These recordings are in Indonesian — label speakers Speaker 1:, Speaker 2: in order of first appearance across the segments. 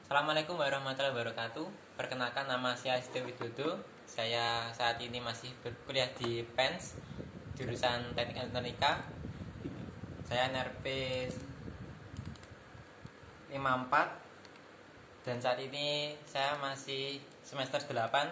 Speaker 1: Assalamualaikum warahmatullahi wabarakatuh. Perkenalkan, nama saya Astio Widodo. Saya saat ini masih berkuliah di PENS, jurusan Teknik Elektronika. Saya NRP 54 dan saat ini saya masih semester 8.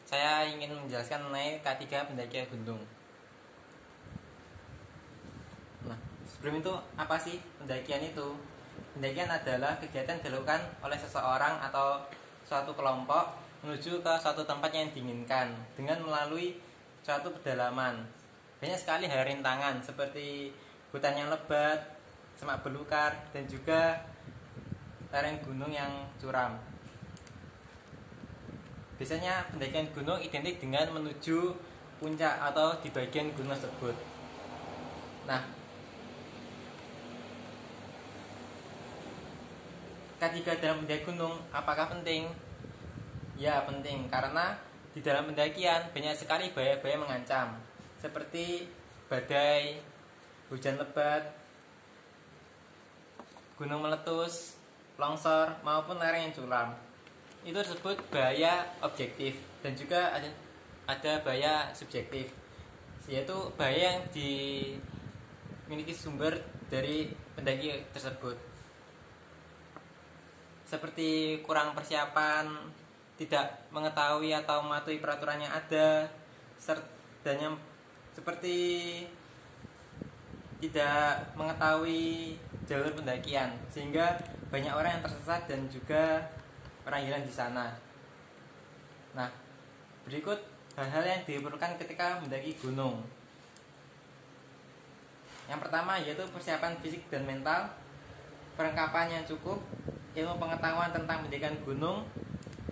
Speaker 1: Saya ingin menjelaskan mengenai K3 pendakian gunung. Nah, sebelum itu apa sih pendakian itu? Pendakian adalah kegiatan dilakukan oleh seseorang atau suatu kelompok menuju ke suatu tempat yang diinginkan dengan melalui suatu pedalaman. Banyak sekali hal rintangan seperti hutan yang lebat, semak belukar, dan juga lereng gunung yang curam. Biasanya pendakian gunung identik dengan menuju puncak atau di bagian gunung tersebut. Nah, K3 dalam mendaki gunung apakah penting? Ya, penting karena di dalam pendakian banyak sekali bahaya-bahaya mengancam seperti badai, hujan lebat, gunung meletus, longsor maupun lereng yang curam. Itu disebut bahaya objektif dan juga ada bahaya subjektif, yaitu bahaya yang dimiliki sumber dari pendaki tersebut, seperti kurang persiapan, tidak mengetahui atau mematuhi peraturan yang ada, dan yang seperti tidak mengetahui jalur pendakian, sehingga banyak orang yang tersesat dan juga orang hilang di sana. Nah, berikut hal-hal yang diperlukan ketika mendaki gunung. Yang pertama yaitu persiapan fisik dan mental, perlengkapan yang cukup, ilmu pengetahuan tentang pendidikan gunung.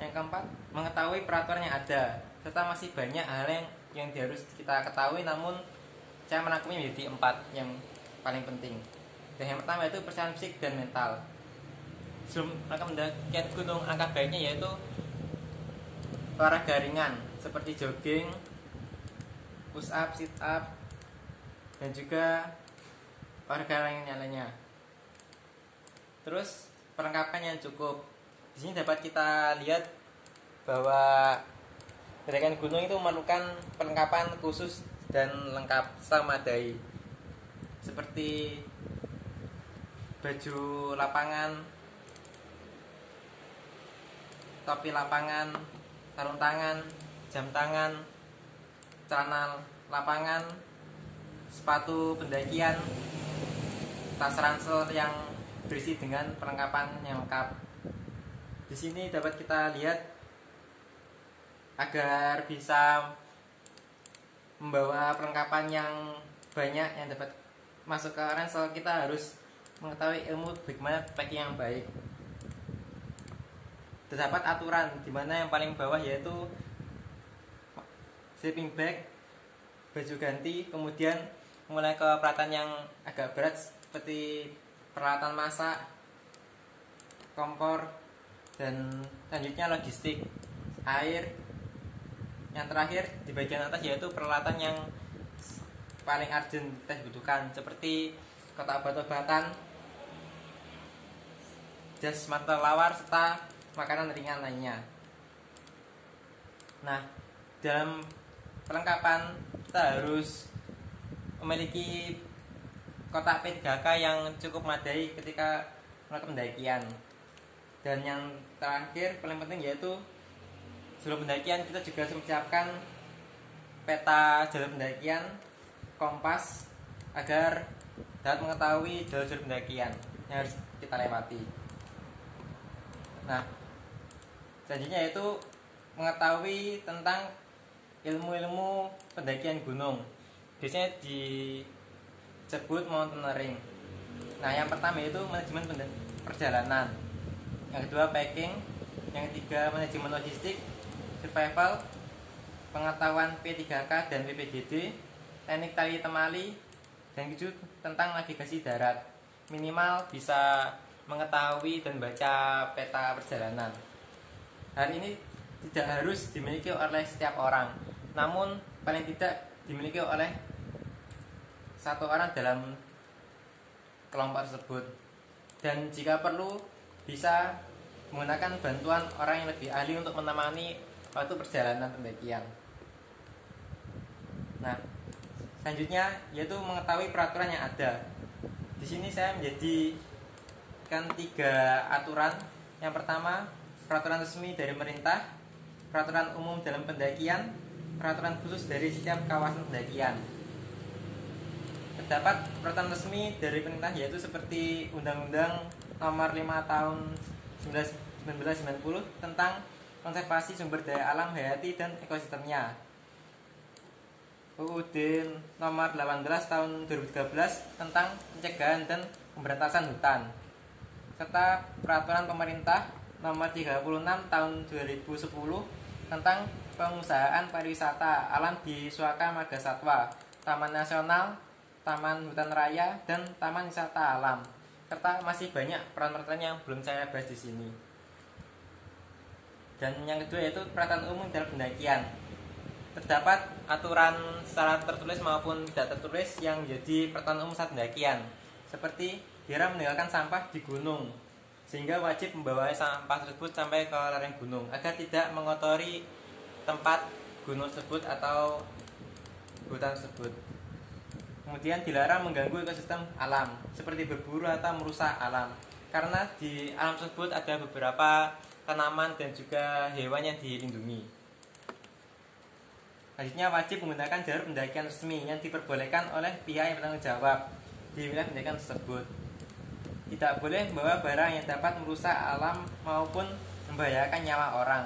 Speaker 1: Yang keempat, mengetahui peraturan yang ada, serta masih banyak hal yang harus kita ketahui, namun saya merangkumnya menjadi 4 yang paling penting. Dan yang pertama itu persiapan fisik dan mental. Sebelum melakukan pendakian gunung, angka baiknya yaitu olahraga ringan seperti jogging, push up, sit up, dan juga olahraga lainnya. Terus perlengkapan yang cukup. Di sini dapat kita lihat bahwa pendakian gunung itu memerlukan perlengkapan khusus dan lengkap memadai, seperti baju lapangan, topi lapangan, sarung tangan, jam tangan, celana lapangan, sepatu pendakian, tas ransel yang berisi dengan perlengkapan yang lengkap. Di sini dapat kita lihat agar bisa membawa perlengkapan yang banyak yang dapat masuk ke ransel, kita harus mengetahui ilmu bagaimana packing yang baik. Terdapat aturan di mana yang paling bawah yaitu sleeping bag, baju ganti, kemudian mulai ke peralatan yang agak berat seperti peralatan masak, kompor, dan selanjutnya logistik, air. Yang terakhir di bagian atas yaitu peralatan yang paling urgent kita butuhkan, seperti kotak obat-obatan, jas mata lawar, serta makanan ringan lainnya. Nah, dalam perlengkapan kita harus memiliki kotak P3K yang cukup memadai ketika melakukan pendakian. Dan yang terakhir paling penting yaitu sebelum pendakian kita juga harus mempersiapkan peta jalur pendakian, kompas, agar dapat mengetahui jalur pendakian yang harus kita lewati. Nah, selanjutnya yaitu mengetahui tentang ilmu-ilmu pendakian gunung. Biasanya disebut mountaineering. Nah, yang pertama yaitu manajemen perjalanan, yang kedua packing, yang ketiga manajemen logistik, survival, pengetahuan P3K dan PPGD, teknik tali temali, dan ketujuh tentang navigasi darat. Minimal bisa mengetahui dan baca peta perjalanan. Hal ini tidak harus dimiliki oleh setiap orang, namun paling tidak dimiliki oleh satu orang dalam kelompok tersebut. Dan jika perlu bisa menggunakan bantuan orang yang lebih ahli untuk menemani waktu perjalanan pendakian. Nah, selanjutnya yaitu mengetahui peraturan yang ada. Di sini saya menjadikan 3 aturan. Yang pertama, peraturan resmi dari pemerintah, peraturan umum dalam pendakian, peraturan khusus dari setiap kawasan pendakian. Terdapat peraturan resmi dari pemerintah yaitu seperti Undang-Undang Nomor 5 Tahun 1990 tentang konservasi sumber daya alam hayati dan ekosistemnya. UUD Nomor 18 Tahun 2013 tentang pencegahan dan pemberantasan hutan. Serta peraturan pemerintah Nomor 36 Tahun 2010 tentang pengusahaan pariwisata alam di Suaka Marga Satwa, Taman Nasional, Taman Hutan Raya, dan Taman Wisata Alam. Serta masih banyak peraturan yang belum saya bahas di sini. Dan yang kedua yaitu peraturan umum dalam pendakian. Terdapat aturan secara tertulis maupun tidak tertulis yang menjadi peraturan umum saat pendakian. Seperti dilarang meninggalkan sampah di gunung, sehingga wajib membawa sampah tersebut sampai ke lereng gunung agar tidak mengotori tempat gunung tersebut atau hutan tersebut. Kemudian dilarang mengganggu ekosistem alam seperti berburu atau merusak alam, karena di alam tersebut ada beberapa tanaman dan juga hewan yang dilindungi. Selanjutnya wajib menggunakan jalur pendakian resmi yang diperbolehkan oleh pihak yang bertanggung jawab di wilayah pendakian tersebut. Tidak boleh membawa barang yang dapat merusak alam maupun membahayakan nyawa orang.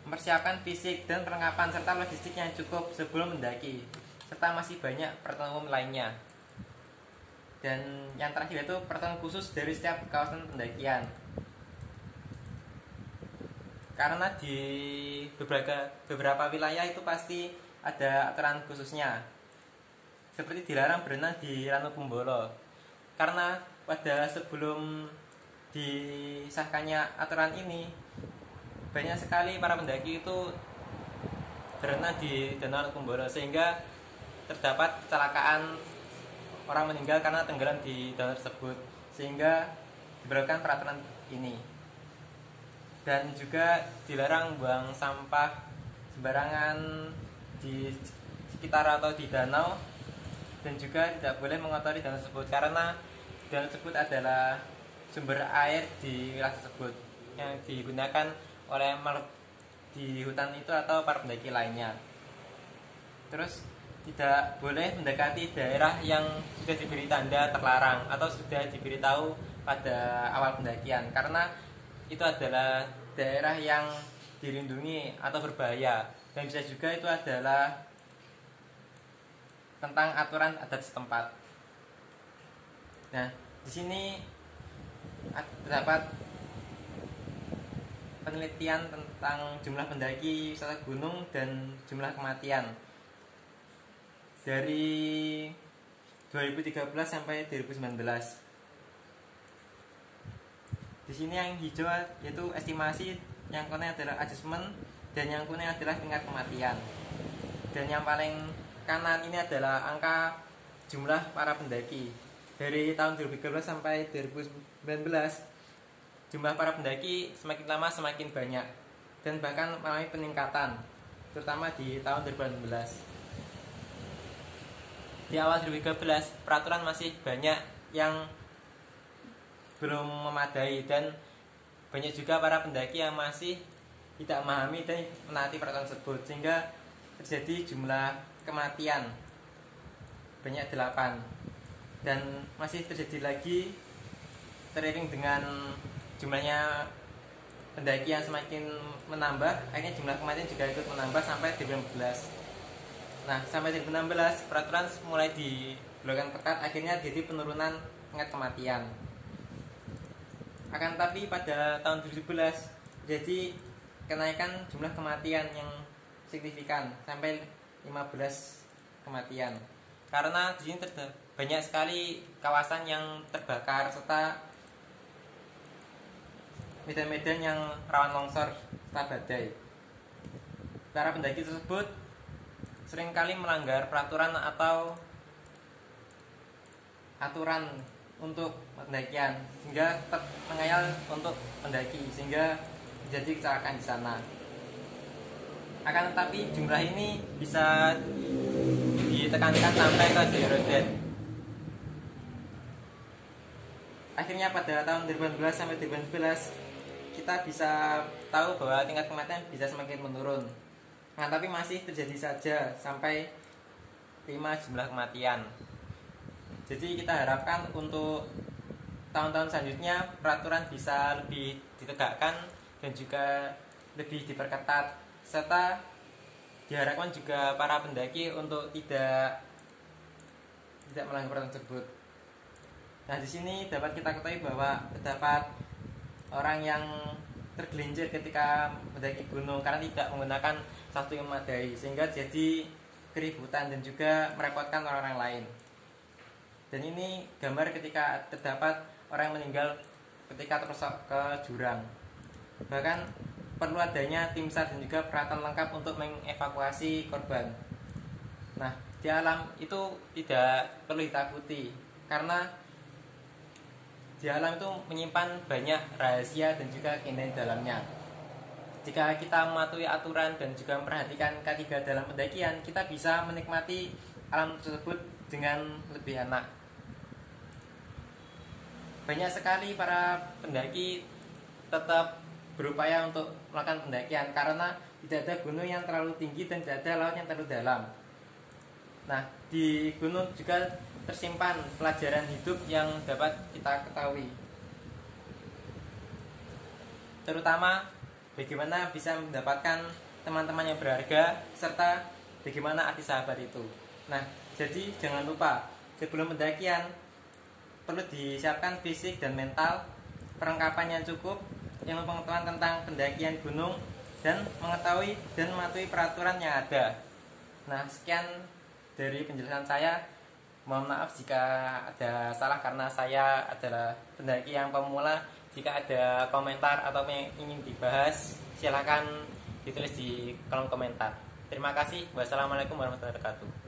Speaker 1: Mempersiapkan fisik dan perlengkapan serta logistik yang cukup sebelum mendaki, serta masih banyak peraturan umum lainnya. Dan yang terakhir yaitu peraturan khusus dari setiap kawasan pendakian. Karena di beberapa wilayah itu pasti ada aturan khususnya. Seperti dilarang berenang di Ranu Kumbolo. Karena pada sebelum disahkannya aturan ini, banyak sekali para pendaki itu berenang di Danau Kumbolo, sehingga terdapat kecelakaan, orang meninggal karena tenggelam di danau tersebut, sehingga diberlakukan peraturan ini. Dan juga dilarang buang sampah sembarangan di sekitar atau di danau, dan juga tidak boleh mengotori danau tersebut karena danau tersebut adalah sumber air di wilayah tersebut yang digunakan oleh di hutan itu atau para pendaki lainnya. Terus tidak boleh mendekati daerah yang sudah diberi tanda terlarang atau sudah diberitahu pada awal pendakian, karena itu adalah daerah yang dilindungi atau berbahaya, dan bisa juga itu adalah tentang aturan adat setempat. Nah, di sini terdapat penelitian tentang jumlah pendaki wisata gunung dan jumlah kematian dari 2013 sampai 2019. Di sini yang hijau yaitu estimasi, yang kuning adalah adjustment, dan yang kuning adalah tingkat kematian. Dan yang paling kanan ini adalah angka jumlah para pendaki. Dari tahun 2013 sampai 2019, jumlah para pendaki semakin lama semakin banyak dan bahkan mengalami peningkatan, terutama di tahun 2018. Di awal 2013, peraturan masih banyak yang belum memadai, dan banyak juga para pendaki yang masih tidak memahami dan menaati peraturan tersebut, sehingga terjadi jumlah kematian banyak 8, dan masih terjadi lagi teriring dengan jumlahnya pendaki yang semakin menambah, akhirnya jumlah kematian juga ikut menambah sampai 2016. Nah, sampai 2016 peraturan mulai diberlakukan ketat, akhirnya jadi penurunan tingkat kematian. Akan tapi pada tahun 2017 jadi kenaikan jumlah kematian yang signifikan sampai 15 kematian. Karena di sini banyak sekali kawasan yang terbakar serta medan-medan yang rawan longsor serta badai. Para pendaki tersebut seringkali melanggar peraturan atau aturan untuk pendakian, sehingga tetap mengayal untuk mendaki, sehingga jadi kecelakaan di sana. Akan tetapi jumlah ini bisa ditekankan sampai ke zero death. Akhirnya pada tahun 2012 sampai 2011 kita bisa tahu bahwa tingkat kematian bisa semakin menurun. Nah, tapi masih terjadi saja sampai 5 jumlah kematian. Jadi kita harapkan untuk tahun-tahun selanjutnya peraturan bisa lebih ditegakkan dan juga lebih diperketat, serta diharapkan juga para pendaki untuk tidak melanggar peraturan tersebut. Nah, di sini dapat kita ketahui bahwa terdapat orang yang tergelincir ketika mendaki gunung karena tidak menggunakan sepatu yang memadai, sehingga jadi keributan dan juga merepotkan orang-orang lain. Dan ini gambar ketika terdapat orang yang meninggal ketika tersesat ke jurang. Bahkan perlu adanya tim SAR dan juga peralatan lengkap untuk mengevakuasi korban. Nah, di alam itu tidak perlu ditakuti, karena di alam itu menyimpan banyak rahasia dan juga keindahan di dalamnya. Jika kita mematuhi aturan dan juga memperhatikan K3 dalam pendakian, kita bisa menikmati alam tersebut dengan lebih enak. Banyak sekali para pendaki tetap berupaya untuk melakukan pendakian karena tidak ada gunung yang terlalu tinggi dan tidak ada laut yang terlalu dalam. Nah, di gunung juga tersimpan pelajaran hidup yang dapat kita ketahui, terutama bagaimana bisa mendapatkan teman-teman yang berharga serta bagaimana arti sahabat itu. Nah, jadi jangan lupa sebelum pendakian perlu disiapkan fisik dan mental, perlengkapan yang cukup, yang pengetahuan tentang pendakian gunung, dan mengetahui dan mematuhi peraturan yang ada. Nah, sekian dari penjelasan saya. Mohon maaf jika ada salah karena saya adalah pendaki yang pemula. Jika ada komentar atau yang ingin dibahas, silakan ditulis di kolom komentar. Terima kasih. Wassalamualaikum warahmatullahi wabarakatuh.